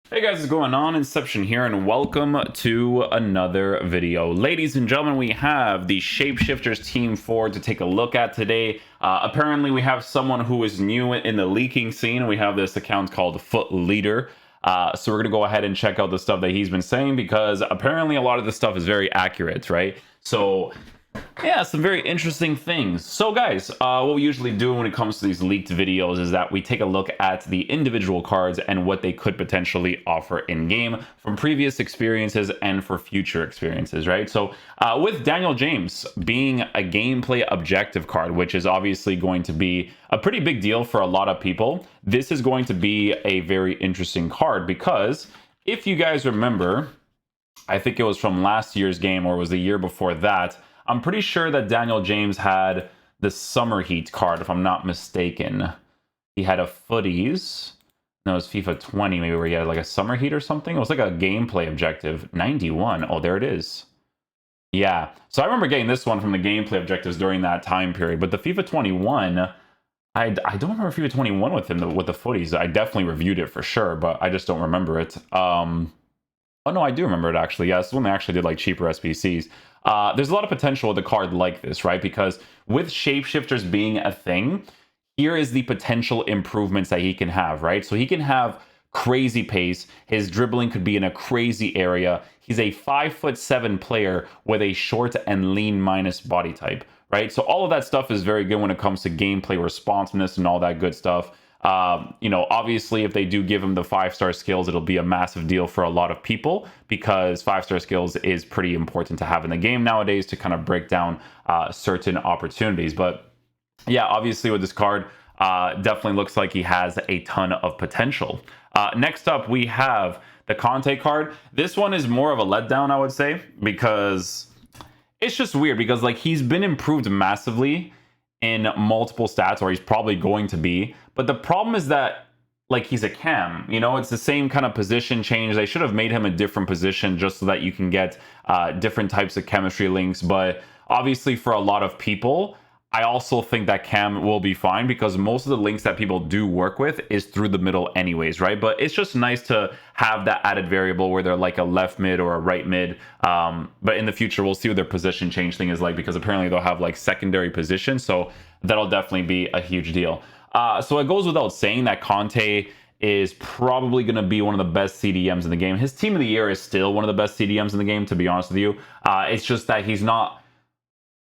Hey guys, what's going on? Inception here, and welcome to another video. Ladies and gentlemen, we have the Shapeshifters team 4 to take a look at today. Apparently, we have someone who is new in the leaking scene. We have this account called Foot Leader. So we're going to go ahead and check out the stuff that he's been saying, because apparently a lot of this stuff is very accurate, right? So yeah, some very interesting things. So guys, what we usually do when it comes to these leaked videos is that we take a look at the individual cards and what they could potentially offer in game from previous experiences and for future experiences, right? So with Daniel James being a gameplay objective card, which is obviously going to be a pretty big deal for a lot of people, this is going to be a very interesting card, because if you guys remember, I think it was from last year's game or it was the year before that, I'm pretty sure that Daniel James had the Summer Heat card, if I'm not mistaken. He had a Footies. No, it was FIFA 20, maybe, where he had like a Summer Heat or something. It was like a gameplay objective. 91. Oh, there it is. Yeah. So I remember getting this one from the gameplay objectives during that time period. But the FIFA 21, I don't remember FIFA 21 with him, with the Footies. I definitely reviewed it for sure, but I just don't remember it. Oh, no, I do remember it, actually. Yeah, this is when they actually did like cheaper SBCs. There's a lot of potential with a card like this, right? Because with Shapeshifters being a thing, here is the potential improvements that he can have, right? So he can have crazy pace. His dribbling could be in a crazy area. He's a 5'7" player with a short and lean minus body type, right? So all of that stuff is very good when it comes to gameplay responsiveness and all that good stuff. Obviously, if they do give him the 5-star skills, it'll be a massive deal for a lot of people, because 5-star skills is pretty important to have in the game nowadays to kind of break down certain opportunities. But yeah, obviously with this card, definitely looks like he has a ton of potential. Next up, we have the Kante card. This one is more of a letdown, I would say, because it's just weird, because like he's been improved massively in multiple stats, or he's probably going to be. But the problem is that, like, he's a cam, it's the same kind of position change. They should have made him a different position just so that you can get different types of chemistry links. But obviously for a lot of people, I also think that cam will be fine, because most of the links that people do work with is through the middle anyways, right? But it's just nice to have that added variable where they're like a left mid or a right mid. But in the future, we'll see what their position change thing is like, because apparently they'll have like secondary positions. So that'll definitely be a huge deal. So it goes without saying that Kante is probably going to be one of the best CDMs in the game. His team of the year is still one of the best CDMs in the game, to be honest with you. It's just that he's not,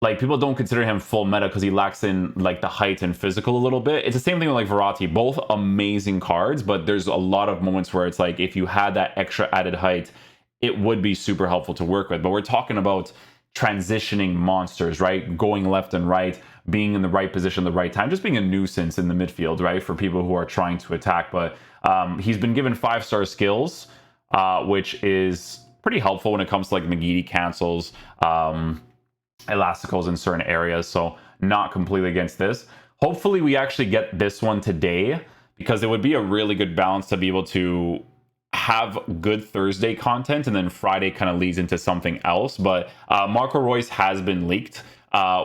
like, people don't consider him full meta because he lacks in like the height and physical a little bit. It's the same thing with like Verratti, both amazing cards, but there's a lot of moments where it's like if you had that extra added height, it would be super helpful to work with. But we're talking about transitioning monsters, right? Going left and right, being in the right position at the right time, just being a nuisance in the midfield, right? For people who are trying to attack. But he's been given 5-star skills, which is pretty helpful when it comes to like McGeady cancels, elasticals in certain areas. So not completely against this. Hopefully we actually get this one today, because it would be a really good balance to be able to have good Thursday content, and then Friday kind of leads into something else. But Marco Reus has been leaked,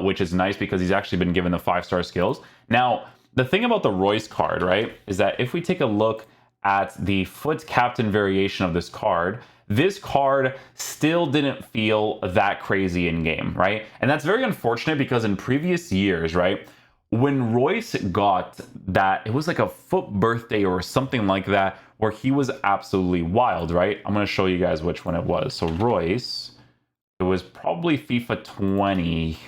which is nice because he's actually been given the 5-star skills. Now, the thing about the Reus card, right, is that if we take a look at the foot captain variation of this card, this card still didn't feel that crazy in game, right? And that's very unfortunate, because in previous years, right, when Reus got that, it was like a foot birthday or something like that, where he was absolutely wild, right? I'm going to show you guys which one it was. So Reus, it was probably FIFA 20.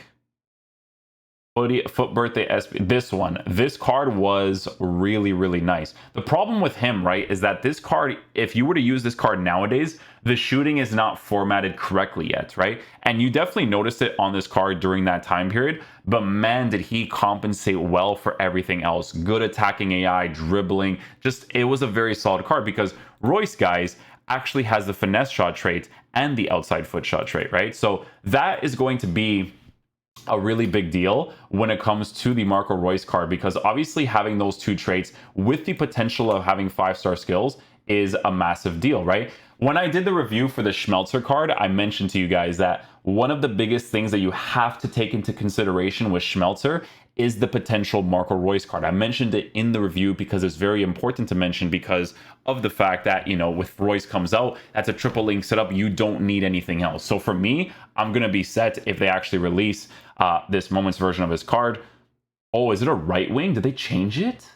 Foot birthday SP. This card was really, really nice. The problem with him, right, is that this card, if you were to use this card nowadays, the shooting is not formatted correctly yet, right? And you definitely noticed it on this card during that time period, but man, did he compensate well for everything else. Good attacking AI, dribbling, just, it was a very solid card, because Reus, guys, actually has the finesse shot trait and the outside foot shot trait, right? So that is going to be a really big deal when it comes to the Marco Reus card, because obviously having those two traits with the potential of having 5-star skills is a massive deal, right? When I did the review for the Schmelzer card, I mentioned to you guys that one of the biggest things that you have to take into consideration with Schmelzer is the potential Marco Reus card. I mentioned it in the review because it's very important to mention because of the fact that, you know, with Reus comes out, that's a triple link setup. You don't need anything else. So for me, I'm going to be set if they actually release this Moments version of his card. Oh, is it a right wing? Did they change it?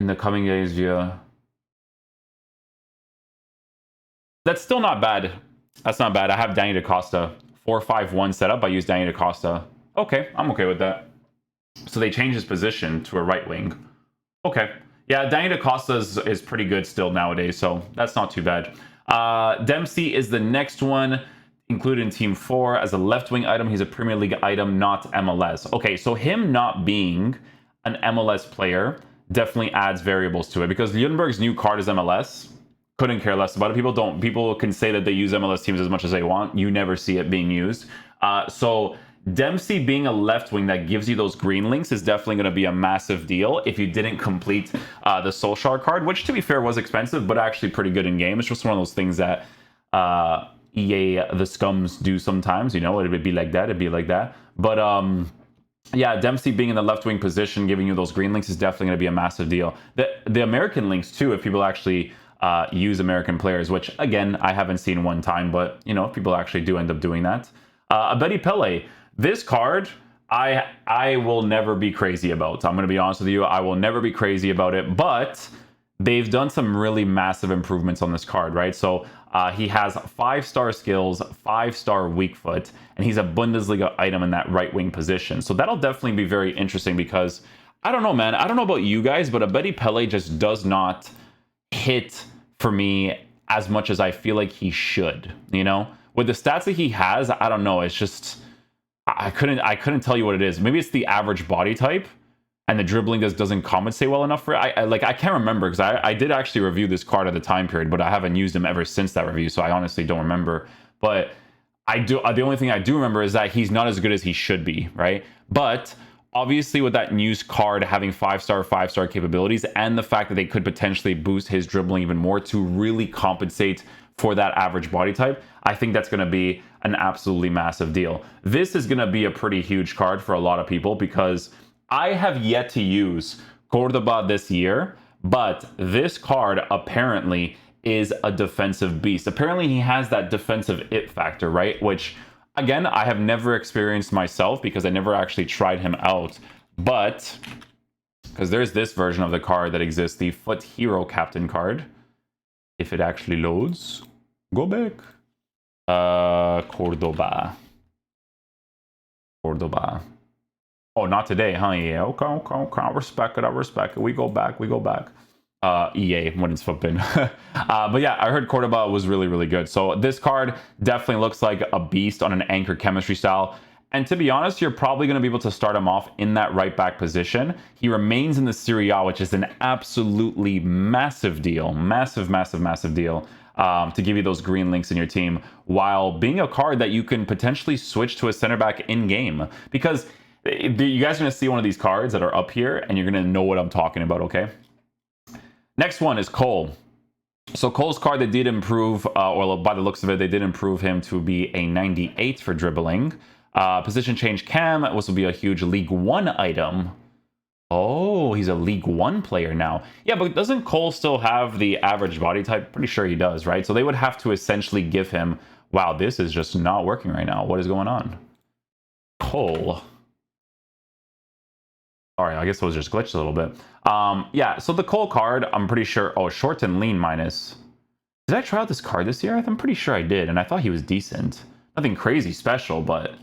In the coming days, yeah. That's still not bad. That's not bad. I have Danny DaCosta. 4-5-1 setup. I use Danny DaCosta. Okay, I'm okay with that. So they changed his position to a right wing. Okay. Yeah, Danny DaCosta is pretty good still nowadays, so that's not too bad. Dempsey is the next one, included in Team 4 as a left wing item. He's a Premier League item, not MLS. Okay, so him not being an MLS player definitely adds variables to it because Ljungberg's new card is MLS. Couldn't care less about it. People can say that they use MLS teams as much as they want. You never see it being used. So Dempsey being a left wing that gives you those green links is definitely going to be a massive deal if you didn't complete the Solskjaer card, which to be fair was expensive, but actually pretty good in game. It's just one of those things that EA, the scums, do sometimes. You know, it'd be like that, it'd be like that. But yeah, Dempsey being in the left wing position, giving you those green links is definitely going to be a massive deal. The American links too, if people actually use American players, which again I haven't seen one time, but you know, people actually do end up doing that. Abedi Pele, this card I will never be crazy about. I'm going to be honest with you, I will never be crazy about it, but they've done some really massive improvements on this card, right? So he has 5-star skills, 5-star weak foot, and he's a Bundesliga item in that right wing position. So that'll definitely be very interesting because I don't know, man. I don't know about you guys, but Abedi Pele just does not hit for me as much as I feel like he should, you know? With the stats that he has, I don't know. It's just I couldn't tell you what it is. Maybe it's the average body type and the dribbling doesn't compensate well enough for it. I can't remember because I did actually review this card at the time period, but I haven't used him ever since that review, so I honestly don't remember. But I do. The only thing I do remember is that he's not as good as he should be, right? But obviously, with that news card having 5-star capabilities and the fact that they could potentially boost his dribbling even more to really compensate for that average body type, I think that's going to be an absolutely massive deal. This is going to be a pretty huge card for a lot of people because I have yet to use Cordoba this year, but this card apparently is a defensive beast. Apparently he has that defensive it factor, right? Which, again, I have never experienced myself because I never actually tried him out. But, because there's this version of the card that exists, the Foot Hero Captain card. If it actually loads, go back. Cordoba. Oh, not today, huh? Yeah, okay. I respect it. We go back. EA when it's flipping. But yeah, I heard Cordoba was really, really good. So this card definitely looks like a beast on an anchor chemistry style. And to be honest, you're probably going to be able to start him off in that right back position. He remains in the Serie A, which is an absolutely massive deal. Massive deal to give you those green links in your team while being a card that you can potentially switch to a center back in game. Because you guys are going to see one of these cards that are up here and you're going to know what I'm talking about, okay? Next one is Cole. So Cole's card, they did improve, or by the looks of it, they did improve him to be a 98 for dribbling. Position change cam, this will be a huge League One item. Oh, he's a League One player now. Yeah, but doesn't Cole still have the average body type? Pretty sure he does, right? So they would have to essentially give him... Wow, this is just not working right now. What is going on? Cole... Sorry, I guess it was just glitched a little bit. Yeah, so the Cole card, I'm pretty sure... Oh, short and lean minus. Did I try out this card this year? I'm pretty sure I did, and I thought he was decent. Nothing crazy special, but...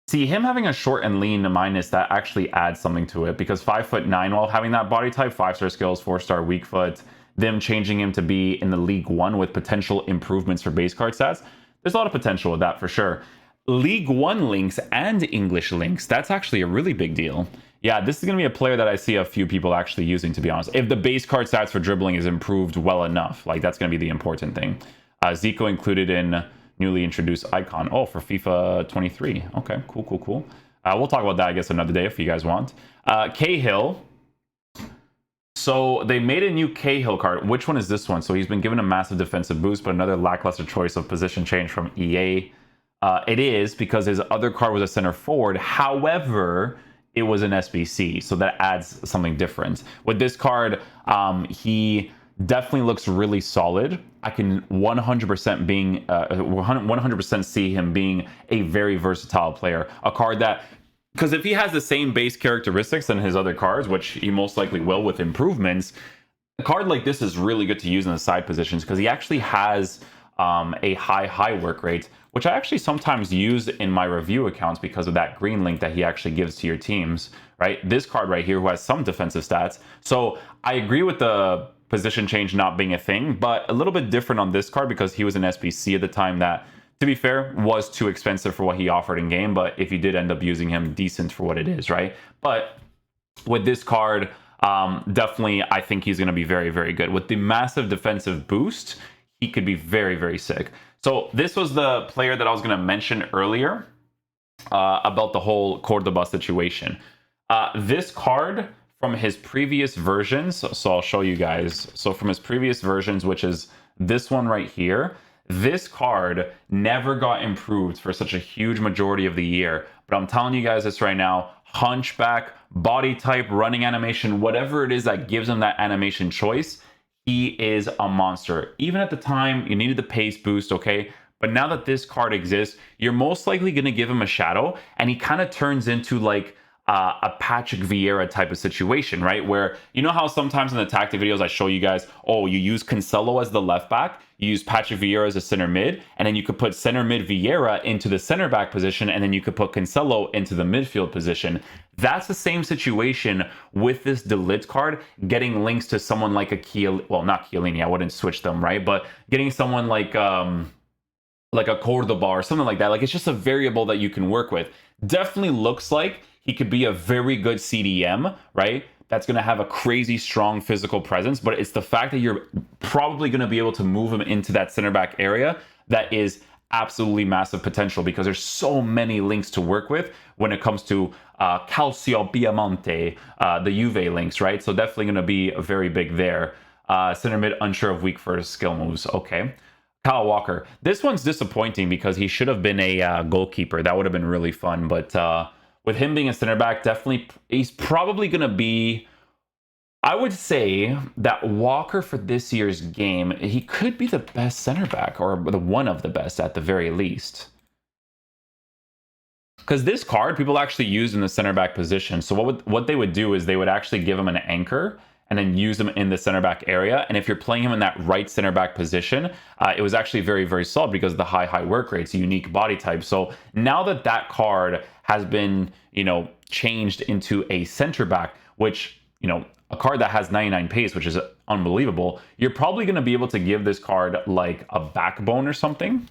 See, him having a short and lean minus, that actually adds something to it, because 5'9", while having that body type, 5-star skills, 4-star weak foot, them changing him to be in the League One with potential improvements for base card stats, there's a lot of potential with that for sure. League One links and English links, that's actually a really big deal. Yeah, this is going to be a player that I see a few people actually using, to be honest. If the base card stats for dribbling is improved well enough, like that's going to be the important thing. Zico included in newly introduced icon. Oh, for FIFA 23. Okay, cool. We'll talk about that, I guess, another day if you guys want. Cahill. So they made a new Cahill card. Which one is this one? So he's been given a massive defensive boost, but another lackluster choice of position change from EA. It is because his other card was a center forward. However, it was an SBC, so that adds something different. With this card, he definitely looks really solid. I can 100% see him being a very versatile player. A card that, because if he has the same base characteristics than his other cards, which he most likely will with improvements, a card like this is really good to use in the side positions because he actually has a high work rate, which I actually sometimes use in my review accounts because of that green link that he actually gives to your teams, right? This card right here who has some defensive stats. So I agree with the position change not being a thing, but a little bit different on this card because he was an SBC at the time that, to be fair, was too expensive for what he offered in game, but if you did end up using him, decent for what it is, right? But with this card, definitely I think he's going to be very good. With the massive defensive boost, he could be very sick. So this was the player that I was going to mention earlier about the whole Cordoba situation. This card from his previous versions, so I'll show you guys. So from his previous versions, which is this one right here, this card never got improved for such a huge majority of the year. But I'm telling you guys this right now, hunchback, body type, running animation, whatever it is that gives him that animation choice, he is a monster. Even at the time, you needed the pace boost, okay? But now that this card exists, you're most likely going to give him a shadow, and he kind of turns into like a Patrick Vieira type of situation, right? Where, you know how sometimes in the tactic videos I show you guys, oh, you use Cancelo as the left back, you use Patrick Vieira as a center mid, and then you could put center mid Vieira into the center back position, and then you could put Cancelo into the midfield position. That's the same situation with this Ligt card, getting links to someone like a Cahill, well, not Chiellini, I wouldn't switch them, right? But getting someone like a Cordoba or something like that. Like, it's just a variable that you can work with. Definitely looks like he could be a very good CDM, right? That's going to have a crazy strong physical presence, but it's the fact that you're probably going to be able to move him into that center back area that is absolutely massive potential, because there's so many links to work with when it comes to Calcio Piemonte, the Juve links, right? So definitely going to be very big there. Center mid, unsure of weak for skill moves. Okay. Kyle Walker. This one's disappointing because he should have been a goalkeeper. That would have been really fun, but with him being a center back, definitely he's probably going to be, I would say that Walker for this year's game, he could be the best center back, or the one of the best at the very least. Because this card people actually use in the center back position. So what they would do is they would actually give him an anchor and then use them in the center back area. And if you're playing him in that right center back position, it was actually very solid because of the high work rates, unique body type. So now that that card has been, changed into a center back, which, a card that has 99 pace, which is unbelievable, you're probably going to be able to give this card like a backbone or something. I'm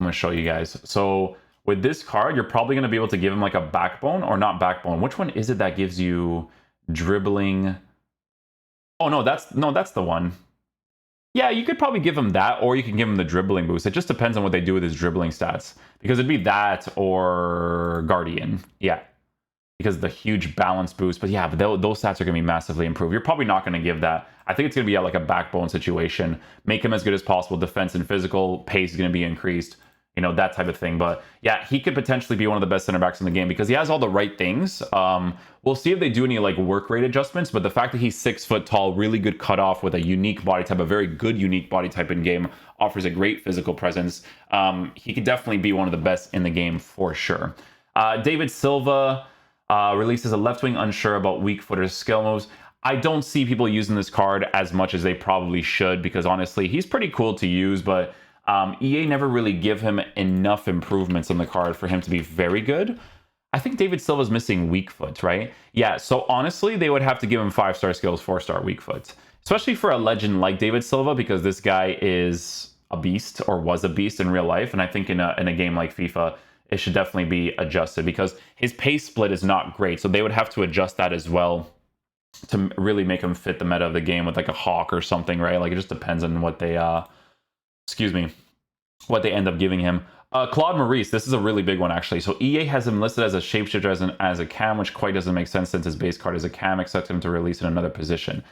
going to show you guys. So with this card, you're probably going to be able to give him like a backbone, or not backbone. Which one is it that gives you dribbling? Oh no, that's the one. Yeah, you could probably give him that, or you can give him the dribbling boost. It just depends on what they do with his dribbling stats, because it'd be that or Guardian. Yeah, because the huge balance boost. But yeah, but those stats are going to be massively improved. You're probably not going to give that. I think it's going to be like a backbone situation. Make him as good as possible. Defense and physical pace is going to be increased. That type of thing. But yeah, he could potentially be one of the best center backs in the game because he has all the right things. We'll see if they do any like work rate adjustments, but the fact that he's 6 foot tall, really good cutoff with a unique body type, a very good unique body type in game, offers a great physical presence. He could definitely be one of the best in the game for sure. David Silva releases a left wing, unsure about weak footer skill moves. I don't see people using this card as much as they probably should, because honestly, he's pretty cool to use, but EA never really give him enough improvements on the card for him to be very good. I think David Silva's missing weak foot, right? Yeah, so honestly, they would have to give him 5-star skills, 4-star weak foot. Especially for a legend like David Silva, because this guy is a beast, or was a beast in real life. And I think in a game like FIFA, it should definitely be adjusted, because his pace split is not great. So they would have to adjust that as well to really make him fit the meta of the game with like a hawk or something, right? Like, it just depends on what they... what they end up giving him. Claude-Maurice, this is a really big one, actually. So EA has him listed as a shapeshifter as a cam, which quite doesn't make sense since his base card is a cam, except him to release in another position.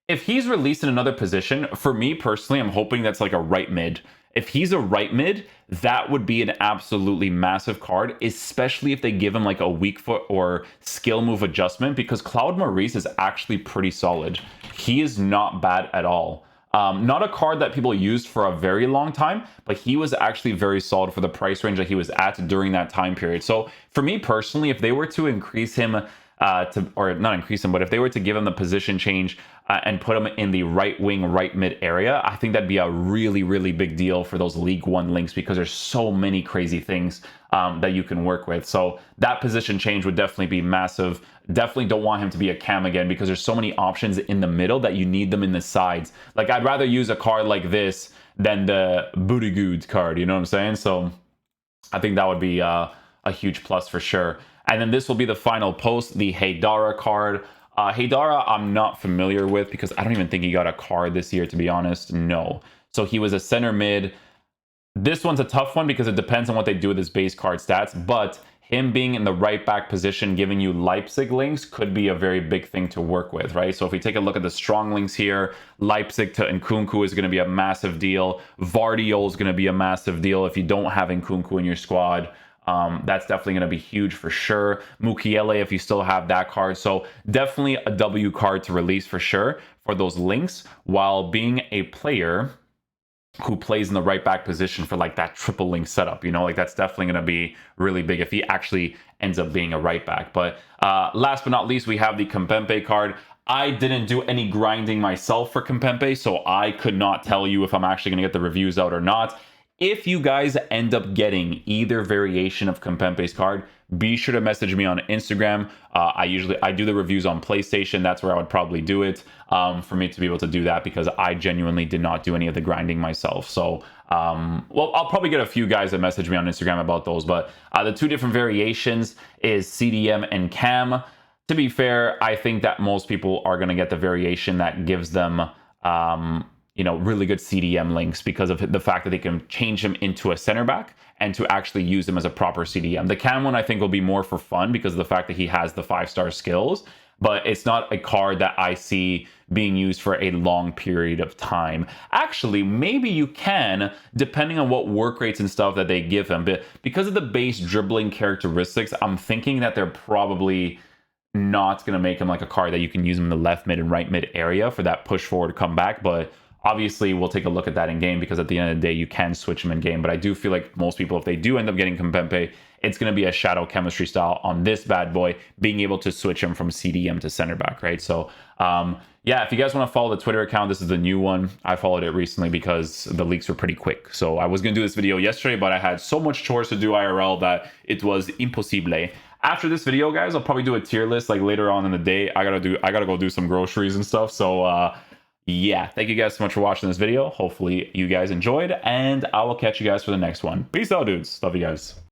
If he's released in another position, for me personally, I'm hoping that's like a right mid. If he's a right mid, that would be an absolutely massive card, especially if they give him like a weak foot or skill move adjustment, because Claude-Maurice is actually pretty solid. He is not bad at all. Not a card that people used for a very long time, but he was actually very solid for the price range that he was at during that time period. So for me personally, if they were to increase him or not increase him, but if they were to give him the position change and put him in the right wing, right mid area, I think that'd be a really, really big deal for those League One links, because there's so many crazy things that you can work with. So that position change would definitely be massive. Definitely don't want him to be a cam again, because there's so many options in the middle that you need them in the sides. Like, I'd rather use a card like this than the Booty Good card, you know what I'm saying? So I think that would be a huge plus for sure. And then this will be the final post, the Haidara card. Haidara, I'm not familiar with, because I don't even think he got a card this year, to be honest. No. So he was a center mid. This one's a tough one because it depends on what they do with his base card stats, but him being in the right back position, giving you Leipzig links could be a very big thing to work with, right? So if we take a look at the strong links here, Leipzig to Nkunku is going to be a massive deal. Vardiol is going to be a massive deal if you don't have Nkunku in your squad. That's definitely going to be huge for sure. Mukiele, if you still have that card. So definitely a W card to release for sure for those links, while being a player who plays in the right back position for like that triple link setup, you know, like that's definitely going to be really big if he actually ends up being a right back. But last but not least, we have the Kimpembe card. I didn't do any grinding myself for Kimpembe, so I could not tell you if I'm actually going to get the reviews out or not. If you guys end up getting either variation of Kimpembe's card, be sure to message me on Instagram. I do the reviews on PlayStation. That's where I would probably do it, for me to be able to do that, because I genuinely did not do any of the grinding myself. So, well, I'll probably get a few guys that message me on Instagram about those. But the two different variations is CDM and Cam. To be fair, I think that most people are going to get the variation that gives them you know, really good CDM links, because of the fact that they can change him into a center back and to actually use him as a proper CDM. The Cam one, I think, will be more for fun because of the fact that he has the 5-star skills, but it's not a card that I see being used for a long period of time. Actually, maybe you can, depending on what work rates and stuff that they give him. But because of the base dribbling characteristics, I'm thinking that they're probably not going to make him like a card that you can use him in the left mid and right mid area for that push forward comeback. But obviously, we'll take a look at that in game, because at the end of the day, you can switch them in game. But I do feel like most people, if they do end up getting Kimpembe, it's going to be a shadow chemistry style on this bad boy, being able to switch him from CDM to center back, right? So, yeah, if you guys want to follow the Twitter account, this is the new one. I followed it recently because the leaks were pretty quick. So I was going to do this video yesterday, but I had so much chores to do IRL that it was impossible. After this video, guys, I'll probably do a tier list like later on in the day. I gotta go do some groceries and stuff. So, yeah, thank you guys so much for watching this video. Hopefully you guys enjoyed, and I will catch you guys for the next one. Peace out, dudes. Love you guys.